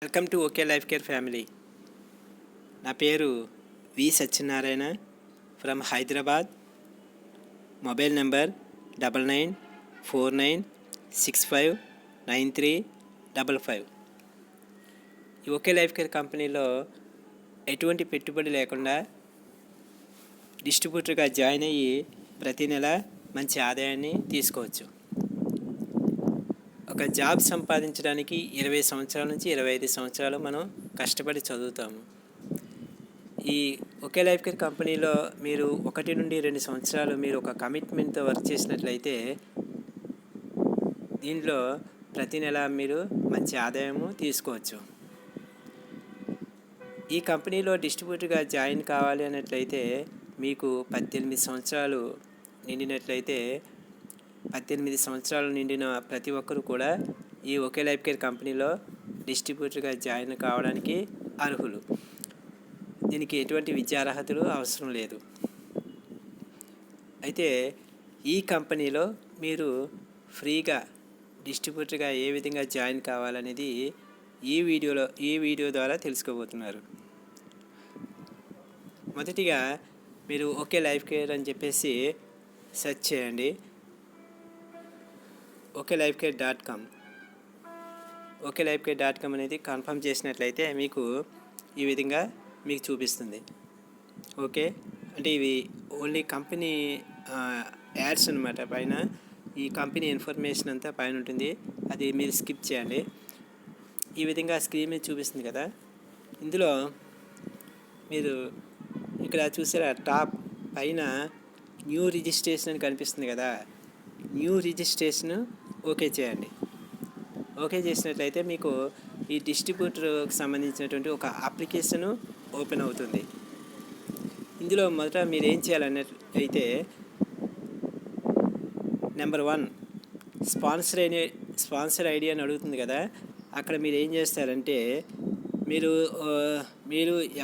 Welcome to okay life care family. నా పేరు V Satyanarayana from Hyderabad. Mobile number 9949659355. ఈ okay life care కంపెనీలో ఎటువంటి పెట్టుబడి లేకుండా డిస్ట్రిబ్యూటర్గా జాయిన్ అయ్యి ప్రతి నెల మంచి ఆదాయాన్ని తీసుకోవచ్చు. ఒక జాబ్ సంపాదించడానికి 20 సంవత్సరాల నుంచి 25 సంవత్సరాలు మనం కష్టపడి చదువుతాము. ఈ ఒకే లైఫ్ కేర్ కంపెనీలో మీరు 1 నుండి 2 సంవత్సరాలు మీరు ఒక కమిట్మెంట్తో వర్క్ చేసినట్లయితే దీంట్లో ప్రతి నెల మీరు మంచి ఆదాయము తీసుకోవచ్చు. ఈ కంపెనీలో డిస్ట్రిబ్యూటర్గా జాయిన్ కావాలి అన్నట్లయితే మీకు 18 సంవత్సరాలు నిండినట్లయితే 18 సంవత్సరాలు నిండిన ప్రతి ఒక్కరు కూడా ఈ ఒకే లైఫ్ కేర్ కంపెనీలో డిస్ట్రిబ్యూటర్గా జాయిన్ కావడానికి అర్హులు. దీనికి ఎటువంటి విద్యార్హతలు అవసరం లేదు. అయితే ఈ కంపెనీలో మీరు ఫ్రీగా డిస్ట్రిబ్యూటర్గా ఏ విధంగా జాయిన్ కావాలనేది ఈ వీడియో ద్వారా తెలుసుకోబోతున్నారు. మొదటిగా మీరు ఓకే లైఫ్ కేర్ అని చెప్పేసి సెర్చ్ చేయండి. OKLifeCare.com OKLifeCare.com అనేది కన్ఫర్మ్ చేసినట్లయితే మీకు ఈ విధంగా మీకు చూపిస్తుంది. ఓకే అంటే ఇవి ఓన్లీ కంపెనీ యాడ్స్ అనమాట. పైన ఈ కంపెనీ ఇన్ఫర్మేషన్ అంతా పైన ఉంటుంది, అది మీరు స్కిప్ చేయండి. ఈ విధంగా స్క్రీన్ మీద చూపిస్తుంది కదా, ఇందులో మీరు ఇక్కడ చూసారా టాప్ పైన న్యూ రిజిస్ట్రేషన్ అని కనిపిస్తుంది కదా, న్యూ రిజిస్ట్రేషన్ ఓకే చేయండి. ఓకే చేసినట్లయితే మీకు ఈ డిస్ట్రిబ్యూటర్కి సంబంధించినటువంటి ఒక అప్లికేషను ఓపెన్ అవుతుంది. ఇందులో మొదట మీరు ఏం చేయాలన్నట్లయితే నెంబర్ 1 స్పాన్సర్ ఐడి అని అడుగుతుంది కదా, అక్కడ మీరు ఏం చేస్తారంటే మీరు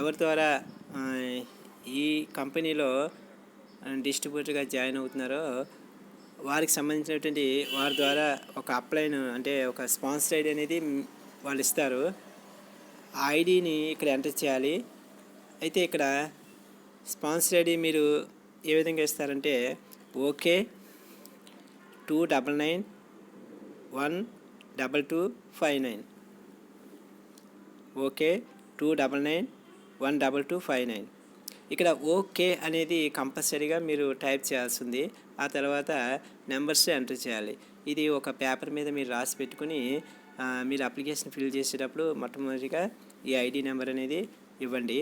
ఎవరి ద్వారా ఈ కంపెనీలో డిస్ట్రిబ్యూటర్గా జాయిన్ అవుతున్నారో వారికి సంబంధించినటువంటి వారి ద్వారా ఒక అప్లైన్ అంటే ఒక స్పాన్సర్ ఐడి అనేది వాళ్ళు ఇస్తారు. ఆ ఐడిని ఇక్కడ ఎంటర్ చేయాలి. అయితే ఇక్కడ స్పాన్సర్ ఐడి మీరు ఏ విధంగా ఇస్తారంటే ఓకే 299122259 ఓకే 299122259. ఇక్కడ ఓకే అనేది కంపల్సరీగా మీరు టైప్ చేయాల్సింది. ఆ తర్వాత నెంబర్స్ ఎంటర్ చేయాలి. ఇది ఒక పేపర్ మీద మీరు రాసి పెట్టుకుని మీరు అప్లికేషన్ ఫిల్ చేసేటప్పుడు మొట్టమొదటిగా ఈ ఐడి నెంబర్ అనేది ఇవ్వండి.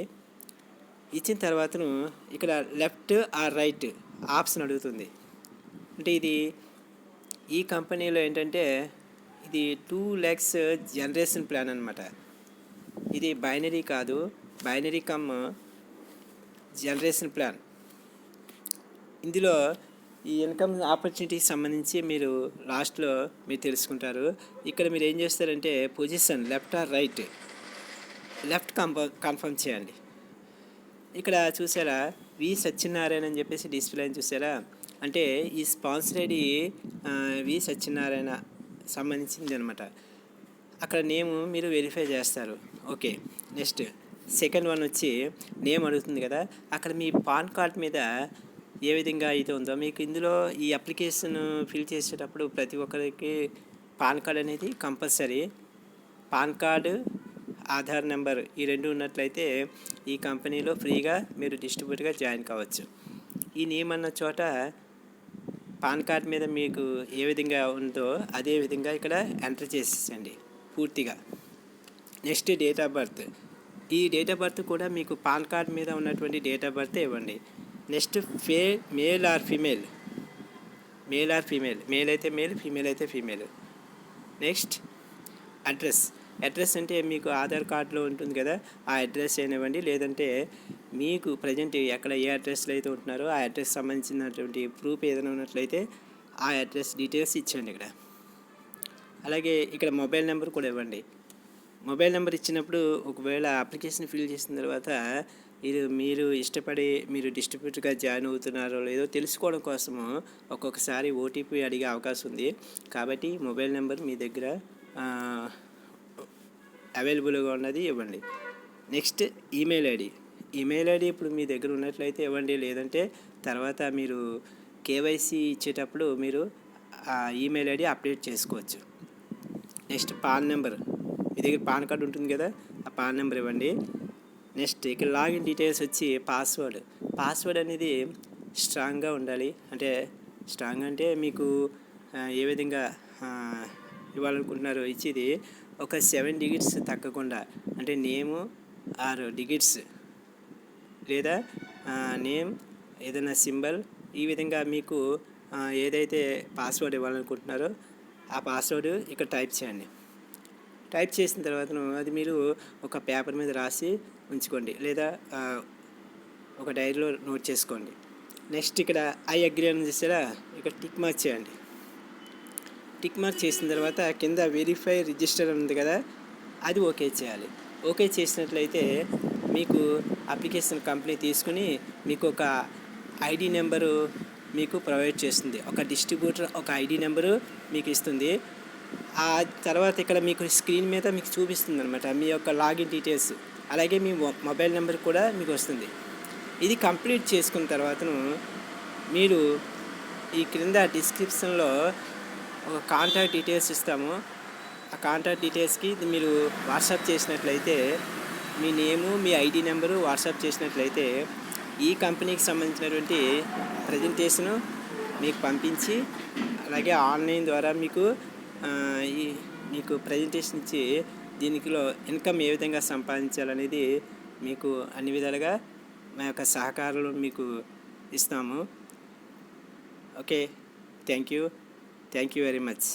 ఇచ్చిన తర్వాతను ఇక్కడ లెఫ్ట్ ఆర్ రైట్ ఆప్షన్ అడుగుతుంది. అంటే ఇది ఈ కంపెనీలో ఏంటంటే ఇది 2 lakhs జనరేషన్ ప్లాన్ అనమాట. ఇది బైనరీ కాదు, బైనరీ కమ్ జనరేషన్ ప్లాన్. ఇందులో ఈ ఇన్కమ్ ఆపర్చునిటీకి సంబంధించి మీరు లాస్ట్లో మీరు తెలుసుకుంటారు. ఇక్కడ మీరు ఏం చేస్తారంటే position left or right, left confirm చేయండి. ఇక్కడ చూసారా వి సత్యనారాయణ అని చెప్పేసి డిస్ప్లే అని చూసారా, అంటే ఈ స్పాన్సర్ ఐడి వి సత్యనారాయణ సంబంధించింది అనమాట. అక్కడ నేమ్ మీరు వెరిఫై చేస్తారు. ఓకే నెక్స్ట్ సెకండ్ వన్ వచ్చి నేమ్ అడుగుతుంది కదా, అక్కడ మీ పాన్ కార్డ్ మీద ఏ విధంగా అయితే ఉందో మీకు ఇందులో ఈ అప్లికేషన్ ఫిల్ చేసేటప్పుడు ప్రతి ఒక్కరికి పాన్ కార్డ్ అనేది compulsory. Pan card, Aadhaar number ఈ 2 ఉన్నట్లయితే ఈ కంపెనీలో ఫ్రీగా మీరు డిస్ట్రిబ్యూటర్గా జాయిన్ కావచ్చు. ఈ నేమ్ అన్న చోట పాన్ కార్డ్ మీద మీకు ఏ విధంగా ఉందో అదే విధంగా ఇక్కడ ఎంటర్ చేసేసండి పూర్తిగా. నెక్స్ట్ డేట్ ఆఫ్ బర్త్, ఈ డేట్ ఆఫ్ బర్త్ కూడా మీకు పాన్ కార్డ్ మీద ఉన్నటువంటి డేట్ ఆఫ్ బర్త్ ఇవ్వండి. Next male or female, male అయితే మేల్, ఫీమేల్ అయితే ఫీమేల్. నెక్స్ట్ అడ్రస్ అంటే మీకు ఆధార్ కార్డులో ఉంటుంది కదా, ఆ అడ్రస్ ఏనివ్వండి. లేదంటే మీకు ప్రజెంట్ ఎక్కడ ఏ అడ్రస్లో అయితే ఉంటున్నారో ఆ అడ్రస్ సంబంధించినటువంటి ప్రూఫ్ ఏదైనా ఉన్నట్లయితే ఆ అడ్రస్ డీటెయిల్స్ ఇచ్చండి ఇక్కడ. అలాగే ఇక్కడ మొబైల్ నెంబర్ కూడా ఇవ్వండి. మొబైల్ నెంబర్ ఇచ్చినప్పుడు ఒకవేళ అప్లికేషన్ ఫిల్ చేసిన తర్వాత మీరు ఇష్టపడి మీరు డిస్ట్రిబ్యూటర్గా జాయిన్ అవుతున్నారో లేదో తెలుసుకోవడం కోసము ఒక్కొక్కసారి ఓటీపీ అడిగే అవకాశం ఉంది. కాబట్టి మొబైల్ నెంబర్ మీ దగ్గర అవైలబుల్గా ఉన్నది ఇవ్వండి. నెక్స్ట్ ఈమెయిల్ ఐడి ఇప్పుడు మీ దగ్గర ఉన్నట్లయితే ఇవ్వండి, లేదంటే తర్వాత మీరు కేవైసీ ఇచ్చేటప్పుడు మీరు ఆ ఈమెయిల్ ఐడి అప్డేట్ చేసుకోవచ్చు. నెక్స్ట్ పాన్ నెంబర్, మీ దగ్గర పాన్ కార్డు ఉంటుంది కదా, ఆ పాన్ నెంబర్ ఇవ్వండి. నెక్స్ట్ ఇక్కడ లాగిన్ డీటెయిల్స్ వచ్చి పాస్వర్డ్ అనేది స్ట్రాంగ్గా ఉండాలి. స్ట్రాంగ్ అంటే మీకు ఏ విధంగా ఇవ్వాలనుకుంటున్నారో ఇచ్చేది ఒక 7 డిజిట్స్ తగ్గకుండా, అంటే నేము 6 డిజిట్స్ లేదా నేమ్ ఏదైనా సింబల్, ఈ విధంగా మీకు ఏదైతే పాస్వర్డ్ ఇవ్వాలనుకుంటున్నారో ఆ పాస్వర్డ్ ఇక్కడ టైప్ చేయండి. టైప్ చేసిన తర్వాత అది మీరు ఒక పేపర్ మీద రాసి ఉంచుకోండి, లేదా ఒక డైరీలో నోట్ చేసుకోండి. నెక్స్ట్ ఇక్కడ ఐ అగ్రీ అని చేసారా, ఇక్కడ టిక్ మార్క్ చేయండి. టిక్ మార్క్ చేసిన తర్వాత కింద వెరిఫై రిజిస్టర్ ఉంది కదా, అది ఓకే చేయాలి. ఓకే చేసినట్లయితే మీకు అప్లికేషన్ కంపెనీ తీసుకుని మీకు ఒక ఐడి నెంబరు మీకు ప్రొవైడ్ చేస్తుంది. ఒక డిస్ట్రిబ్యూటర్ ఒక ఐడి నెంబరు మీకు ఇస్తుంది. ఆ తర్వాత ఇక్కడ మీకు స్క్రీన్ మీద మీకు చూపిస్తుంది అనమాట మీ యొక్క లాగిన్ డీటెయిల్స్, అలాగే మీ మొబైల్ నెంబర్ కూడా మీకు వస్తుంది. ఇది కంప్లీట్ చేసుకున్న తర్వాతను మీరు ఈ క్రింద డిస్క్రిప్షన్లో ఒక కాంటాక్ట్ డీటెయిల్స్ ఇస్తాము. ఆ కాంటాక్ట్ డీటెయిల్స్కి మీరు వాట్సాప్ చేసినట్లయితే మీ నేము మీ ఐడి నెంబరు వాట్సాప్ చేసినట్లయితే ఈ కంపెనీకి సంబంధించినటువంటి ప్రజెంటేషను మీకు పంపించి, అలాగే ఆన్లైన్ ద్వారా మీకు ప్రజెంటేషన్ ఇచ్చి దీనిలో ఇన్కమ్ ఏ విధంగా సంపాదించాలనేది మీకు అన్ని విధాలుగా మా యొక్క సహకారాలు మీకు ఇస్తాము. Okay, thank you very much.